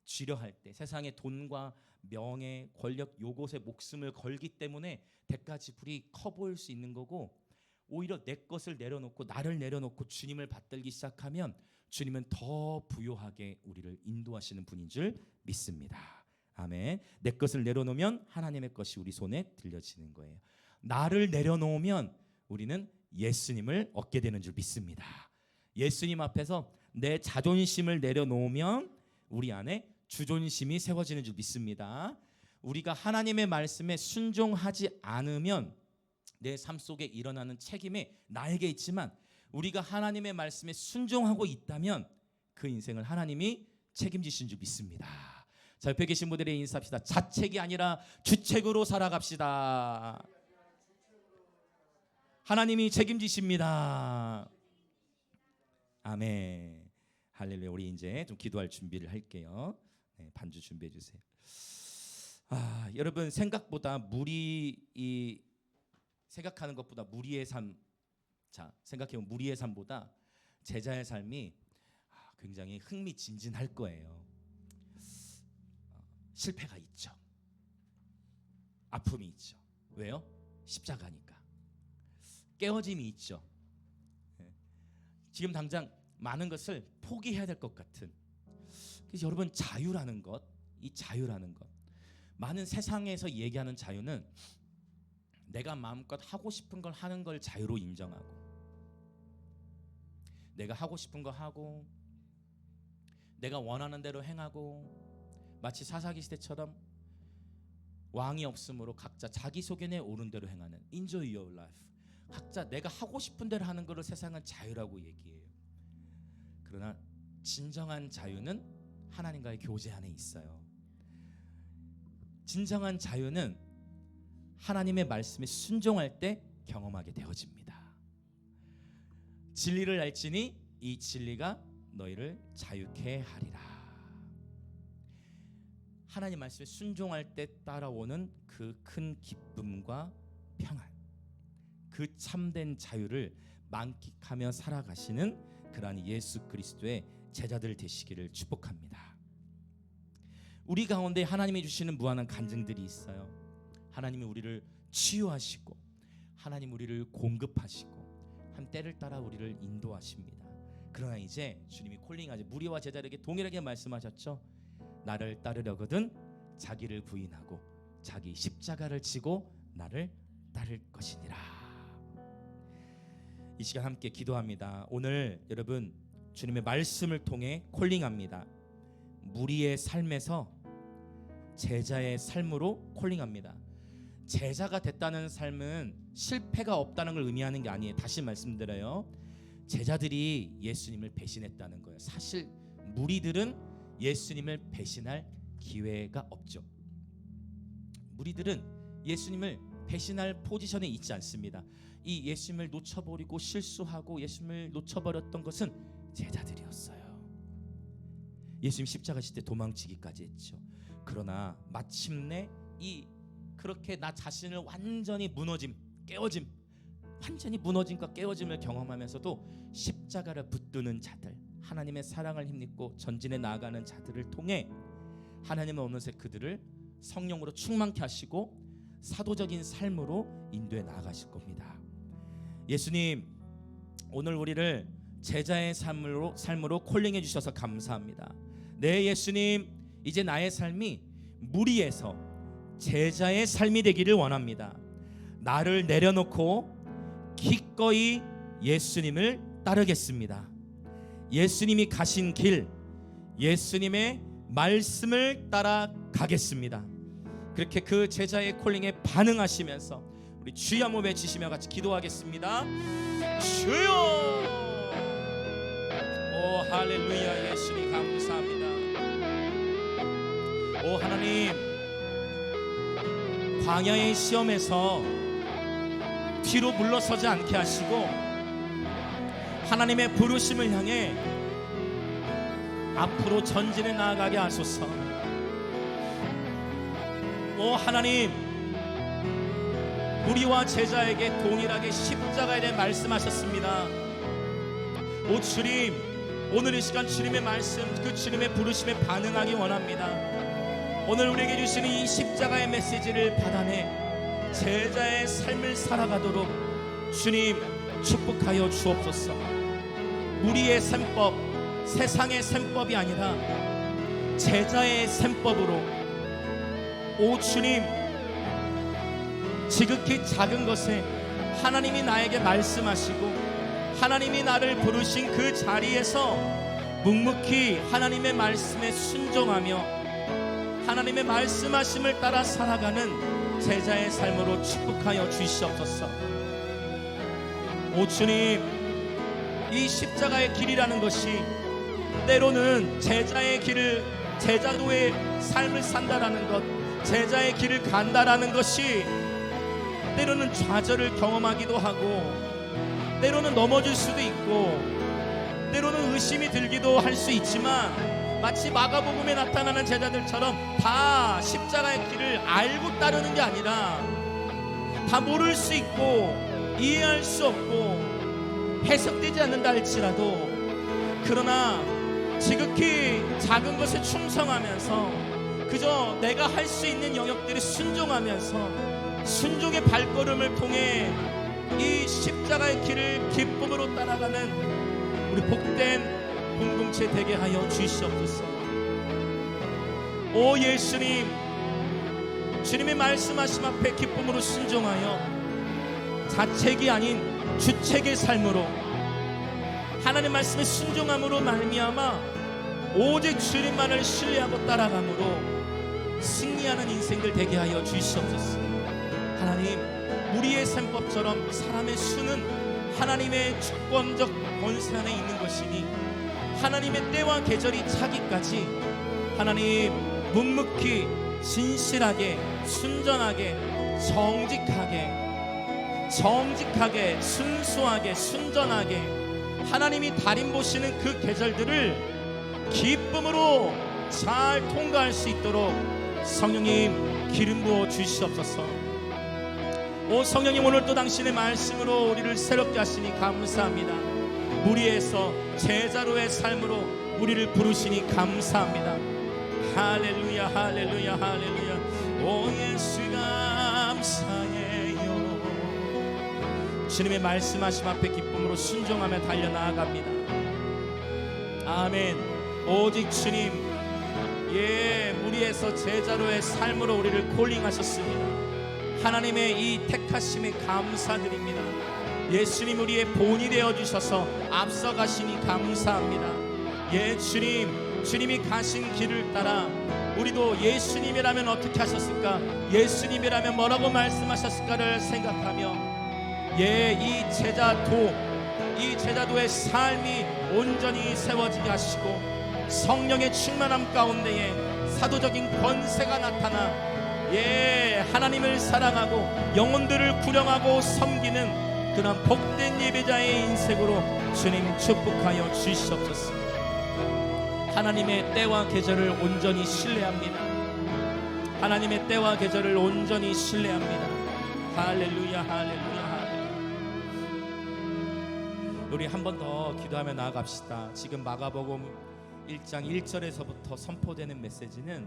쥐려 할 때 세상의 돈과 명예, 권력 요것에 목숨을 걸기 때문에 대가지불이 커 보일 수 있는 거고 오히려 내 것을 내려놓고 나를 내려놓고 주님을 받들기 시작하면 주님은 더 부요하게 우리를 인도하시는 분인 줄 믿습니다. 아멘. 내 것을 내려놓으면 하나님의 것이 우리 손에 들려지는 거예요. 나를 내려놓으면 우리는 예수님을 얻게 되는 줄 믿습니다. 예수님 앞에서 내 자존심을 내려놓으면 우리 안에 주존심이 세워지는 줄 믿습니다. 우리가 하나님의 말씀에 순종하지 않으면 내 삶 속에 일어나는 책임이 나에게 있지만 우리가 하나님의 말씀에 순종하고 있다면 그 인생을 하나님이 책임지신 줄 믿습니다. 자, 옆에 계신 분들의 인사합시다. 자책이 아니라 주책으로 살아갑시다. 하나님이 책임지십니다. 아멘. 할렐루야. 우리 이제 좀 기도할 준비를 할게요. 네, 반주 준비해 주세요. 여러분, 생각보다 생각하는 것보다 무리의 삶, 생각해보면 무리의 삶보다 제자의 삶이 굉장히 흥미진진할 거예요. 실패가 있죠. 아픔이 있죠. 왜요? 십자가니까. 깨어짐이 있죠. 지금 당장 많은 것을 포기해야 될 것 같은. 그래서 여러분, 자유라는 것, 이 자유라는 것, 많은 세상에서 얘기하는 자유는 내가 마음껏 하고 싶은 걸 하는 걸 자유로 인정하고, 내가 하고 싶은 거 하고, 내가 원하는 대로 행하고, 마치 사사기 시대처럼 왕이 없으므로 각자 자기 소견에 오른 대로 행하는 Enjoy your life. 각자 내가 하고 싶은 대로 하는 것을 세상은 자유라고 얘기해요. 그러나 진정한 자유는 하나님과의 교제 안에 있어요. 진정한 자유는 하나님의 말씀에 순종할 때 경험하게 되어집니다. 진리를 알지니 이 진리가 너희를 자유케 하리라. 하나님 말씀에 순종할 때 따라오는 그 큰 기쁨과 평안, 그 참된 자유를 만끽하며 살아가시는 그러한 예수 그리스도의 제자들 되시기를 축복합니다. 우리 가운데 하나님이 주시는 무한한 간증들이 있어요. 하나님이 우리를 치유하시고, 하나님 우리를 공급하시고, 한 때를 따라 우리를 인도하십니다. 그러나 이제 주님이 콜링하지 무리와 제자들에게 동일하게 말씀하셨죠. 나를 따르려거든 자기를 부인하고 자기 십자가를 지고 나를 따를 것이니라. 이 시간 함께 기도합니다. 오늘 여러분, 주님의 말씀을 통해 콜링합니다. 무리의 삶에서 제자의 삶으로 콜링합니다. 제자가 됐다는 삶은 실패가 없다는 걸 의미하는 게 아니에요. 다시 말씀드려요. 제자들이 예수님을 배신했다는 거예요. 사실 무리들은 예수님을 배신할 기회가 없죠. 무리들은 예수님을 배신할 포지션에 있지 않습니다. 이 예수님을 놓쳐버리고 실수하고 예수님을 놓쳐버렸던 것은 제자들이었어요. 예수님 십자가 질 때 도망치기까지 했죠. 그러나 마침내 그렇게 나 자신을 완전히 깨어짐, 완전히 무너짐과 깨어짐을 경험하면서도 십자가를 붙드는 자들, 하나님의 사랑을 힘입고 전진해 나아가는 자들을 통해 하나님은 어느새 그들을 성령으로 충만케 하시고 사도적인 삶으로 인도해 나아가실 겁니다. 예수님, 오늘 우리를 제자의 삶으로 콜링해 주셔서 감사합니다. 네, 예수님, 이제 나의 삶이 무리에서 제자의 삶이 되기를 원합니다. 나를 내려놓고 기꺼이 예수님을 따르겠습니다. 예수님이 가신 길, 예수님의 말씀을 따라가겠습니다. 그렇게 그 제자의 콜링에 반응하시면서 우리 주여 한번 외치시며 같이 기도하겠습니다. 주여! 오 할렐루야. 예수님 감사합니다. 오 하나님, 광야의 시험에서 뒤로 물러서지 않게 하시고 하나님의 부르심을 향해 앞으로 전진해 나아가게 하소서. 오 하나님, 우리와 제자에게 동일하게 십자가에 대해 말씀하셨습니다. 오 주님, 오늘 이 시간 주님의 말씀, 그 주님의 부르심에 반응하기 원합니다. 오늘 우리에게 주시는 이 십자가의 메시지를 받아내 제자의 삶을 살아가도록 주님 축복하여 주옵소서. 우리의 셈법, 세상의 셈법이 아니라 제자의 셈법으로, 오 주님, 지극히 작은 것에 하나님이 나에게 말씀하시고 하나님이 나를 부르신 그 자리에서 묵묵히 하나님의 말씀에 순종하며 하나님의 말씀하심을 따라 살아가는 제자의 삶으로 축복하여 주시옵소서. 오 주님, 이 십자가의 길이라는 것이 때로는 제자도의 삶을 산다라는 것, 제자의 길을 간다라는 것이 때로는 좌절을 경험하기도 하고, 때로는 넘어질 수도 있고, 때로는 의심이 들기도 할 수 있지만, 마치 마가복음에 나타나는 제자들처럼 다 십자가의 길을 알고 따르는 게 아니라, 다 모를 수 있고 이해할 수 없고 해석되지 않는다 할지라도, 그러나 지극히 작은 것에 충성하면서 그저 내가 할 수 있는 영역들에 순종하면서 순종의 발걸음을 통해 이 십자가의 길을 기쁨으로 따라가는 우리 복된 공동체 되게 하여 주시옵소서. 오 예수님, 주님의 말씀하심 앞에 기쁨으로 순종하여 자책이 아닌 주책의 삶으로, 하나님 말씀에 순종함으로 말미암아 오직 주님만을 신뢰하고 따라감으로 승리하는 인생들 되게 하여 주시옵소서. 하나님, 우리의 셈법처럼 사람의 수는 하나님의 주권적 권세 안에 있는 것이니, 하나님의 때와 계절이 차기까지 하나님 묵묵히 진실하게 순전하게 정직하게 순수하게 순전하게 하나님이 달인 보시는 그 계절들을 기쁨으로 잘 통과할 수 있도록 성령님 기름 부어 주시옵소서. 오 성령님, 오늘도 당신의 말씀으로 우리를 새롭게 하시니 감사합니다. 무리에서 제자로의 삶으로 우리를 부르시니 감사합니다. 할렐루야 할렐루야 할렐루야. 오 예수 감사해요. 주님의 말씀하심 앞에 기쁨으로 순종하며 달려나아갑니다. 아멘. 오직 주님, 무리에서 제자로의 삶으로 우리를 콜링하셨습니다. 하나님의 이 택하심에 감사드립니다. 예수님, 우리의 본이 되어주셔서 앞서가시니 감사합니다. 주님이 가신 길을 따라 우리도 예수님이라면 어떻게 하셨을까, 예수님이라면 뭐라고 말씀하셨을까를 생각하며 이 제자도의 삶이 온전히 세워지게 하시고, 성령의 충만함 가운데에 사도적인 권세가 나타나 하나님을 사랑하고 영혼들을 구령하고 섬기는 그런 복된 예배자의 인생으로 주님 축복하여 주시옵소서. 하나님의 때와 계절을 온전히 신뢰합니다. 하나님의 때와 계절을 온전히 신뢰합니다. 할렐루야 할렐루야 할렐루야. 우리 한 번 더 기도하며 나아갑시다. 지금 마가복음 1장 1절에서부터 선포되는 메시지는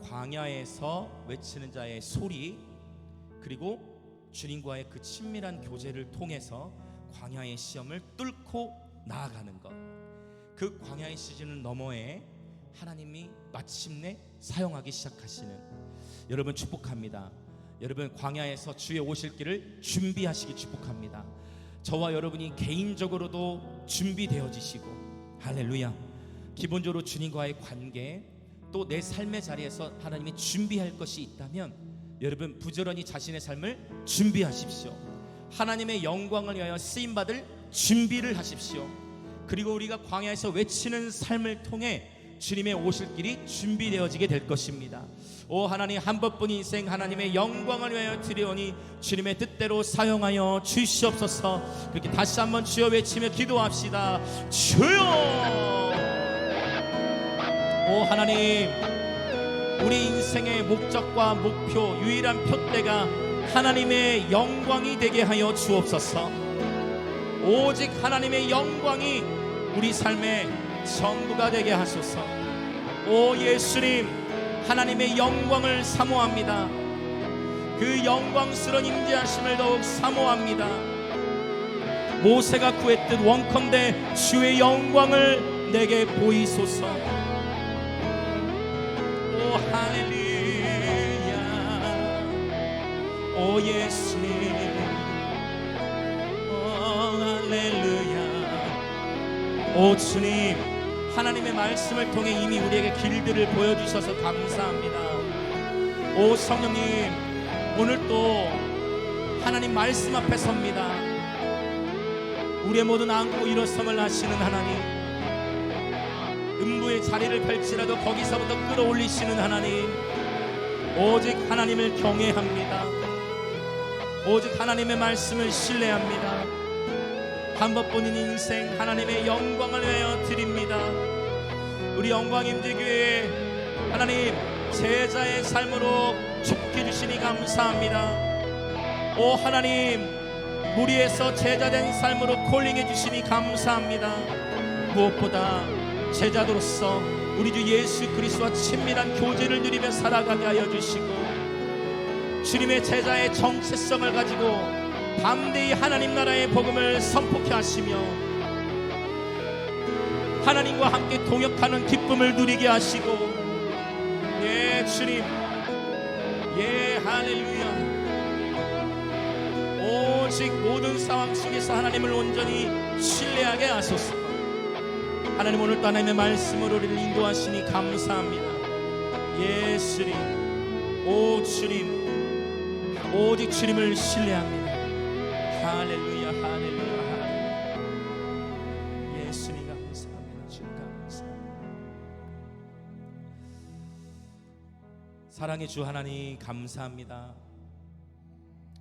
광야에서 외치는 자의 소리, 그리고 주님과의 그 친밀한 교제를 통해서 광야의 시험을 뚫고 나아가는 것, 그 광야의 시즌은 너머에 하나님이 마침내 사용하기 시작하시는 여러분 축복합니다. 여러분 광야에서 주의 오실 길을 준비하시기 축복합니다. 저와 여러분이 개인적으로도 준비되어지시고, 할렐루야, 기본적으로 주님과의 관계, 또 내 삶의 자리에서 하나님이 준비할 것이 있다면 여러분 부지런히 자신의 삶을 준비하십시오. 하나님의 영광을 위하여 쓰임받을 준비를 하십시오. 그리고 우리가 광야에서 외치는 삶을 통해 주님의 오실 길이 준비되어지게 될 것입니다. 오 하나님, 한 번뿐 인생 하나님의 영광을 위하여 드리오니 주님의 뜻대로 사용하여 주시옵소서. 그렇게 다시 한번 주여 외치며 기도합시다. 주여! 오 하나님, 우리 인생의 목적과 목표, 유일한 표대가 하나님의 영광이 되게 하여 주옵소서. 오직 하나님의 영광이 우리 삶의 전부가 되게 하소서. 오 예수님, 하나님의 영광을 사모합니다. 그 영광스러운 임재하심을 더욱 사모합니다. 모세가 구했듯 원컨대 주의 영광을 내게 보이소서. 오 할렐루야. 오 예수님, 오 할렐루야. 오 주님, 하나님의 말씀을 통해 이미 우리에게 길들을 보여주셔서 감사합니다. 오 성령님, 오늘 또 하나님 말씀 앞에 섭니다. 우리의 모든 안고 일어섬을 하시는 하나님, 음부의 자리를 펼치라도 거기서부터 끌어올리시는 하나님, 오직 하나님을 경외합니다. 오직 하나님의 말씀을 신뢰합니다. 한 번뿐인 인생 하나님의 영광을 위하여 드립니다. 우리 영광임재교회 하나님 제자의 삶으로 축복해 주시니 감사합니다. 오 하나님 무리에서 제자된 삶으로 콜링해 주시니 감사합니다. 무엇보다 제자로서 우리 주 예수 그리스도와 친밀한 교제를 누리며 살아가게 하여 주시고 주님의 제자의 정체성을 가지고 담대히 하나님 나라의 복음을 선포케 하시며 하나님과 함께 동역하는 기쁨을 누리게 하시고 예 주님 예 할렐루야 오직 모든 상황 속에서 하나님을 온전히 신뢰하게 하소서. 하나님 오늘도 하나님의 말씀으로 우리를 인도하시니 감사합니다. 예 주님 오 주님 오직 주님을 신뢰합니다. 할렐루야 할렐루야 할렐루야 예수님 감사합니다. 주님 감사합니다. 사랑의 주 하나님 감사합니다.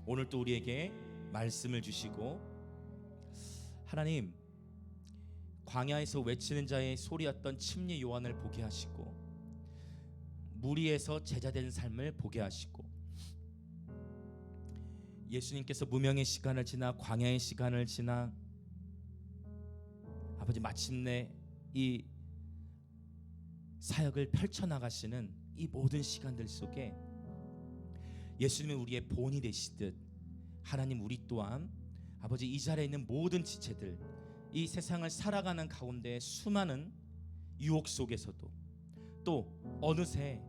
오늘 또 우리에게 말씀을 주시고 하나님 광야에서 외치는 자의 소리였던 침례 요한을 보게 하시고 무리에서 제자된 삶을 보게 하시고 예수님께서 무명의 시간을 지나 광야의 시간을 지나 아버지 마침내 이 사역을 펼쳐나가시는 이 모든 시간들 속에 예수님은 우리의 본이 되시듯 하나님 우리 또한 아버지 이 자리에 있는 모든 지체들 이 세상을 살아가는 가운데 수많은 유혹 속에서도 또 어느새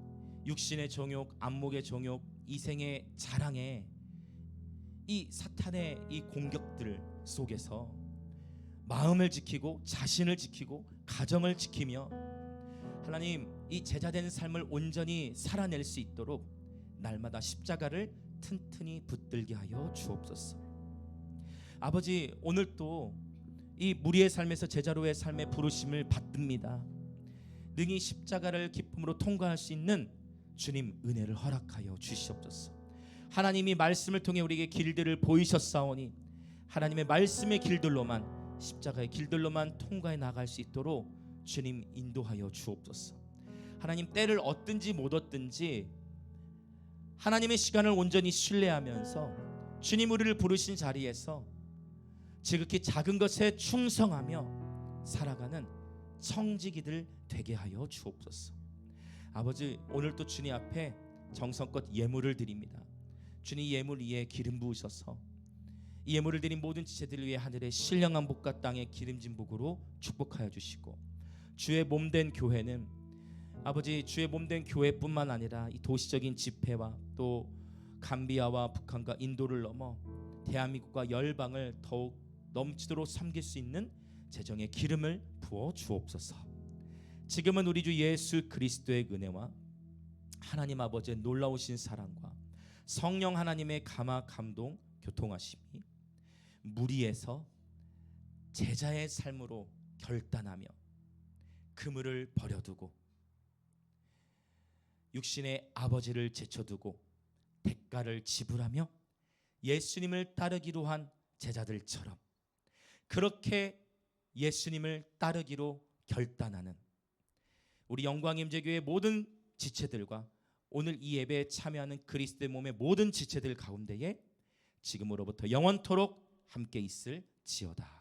육신의 정욕, 안목의 정욕, 이생의 자랑에 이 사탄의 이 공격들 속에서 마음을 지키고 자신을 지키고 가정을 지키며 하나님 이 제자된 삶을 온전히 살아낼 수 있도록 날마다 십자가를 튼튼히 붙들게 하여 주옵소서. 아버지 오늘 또 이 무리의 삶에서 제자로의 삶의 부르심을 받듭니다. 능히 십자가를 기쁨으로 통과할 수 있는 주님 은혜를 허락하여 주시옵소서. 하나님이 말씀을 통해 우리에게 길들을 보이셨사오니 하나님의 말씀의 길들로만 십자가의 길들로만 통과해 나갈 수 있도록 주님 인도하여 주옵소서. 하나님 때를 얻든지 못 얻든지 하나님의 시간을 온전히 신뢰하면서 주님 우리를 부르신 자리에서 지극히 작은 것에 충성하며 살아가는 청지기들 되게 하여 주옵소서. 아버지 오늘도 주님 앞에 정성껏 예물을 드립니다. 주님 예물 위에 기름 부으셔서 이 예물을 드린 모든 지체들을 위해 하늘의 신령한 복과 땅의 기름진 복으로 축복하여 주시고 주의 몸된 교회는 아버지 주의 몸된 교회뿐만 아니라 이 도시적인 집회와 또 감비아와 북한과 인도를 넘어 대한민국과 열방을 더욱 넘치도록 섬길 수 있는 재정의 기름을 부어 주옵소서. 지금은 우리 주 예수 그리스도의 은혜와 하나님 아버지의 놀라우신 사랑과 성령 하나님의 감화 감동 교통하심이 무리에서 제자의 삶으로 결단하며 그물을 버려두고 육신의 아버지를 제쳐두고 대가를 지불하며 예수님을 따르기로 한 제자들처럼 그렇게 예수님을 따르기로 결단하는 우리 영광임재교회 모든 지체들과 오늘 이 예배에 참여하는 그리스도의 몸의 모든 지체들 가운데에 지금으로부터 영원토록 함께 있을지어다.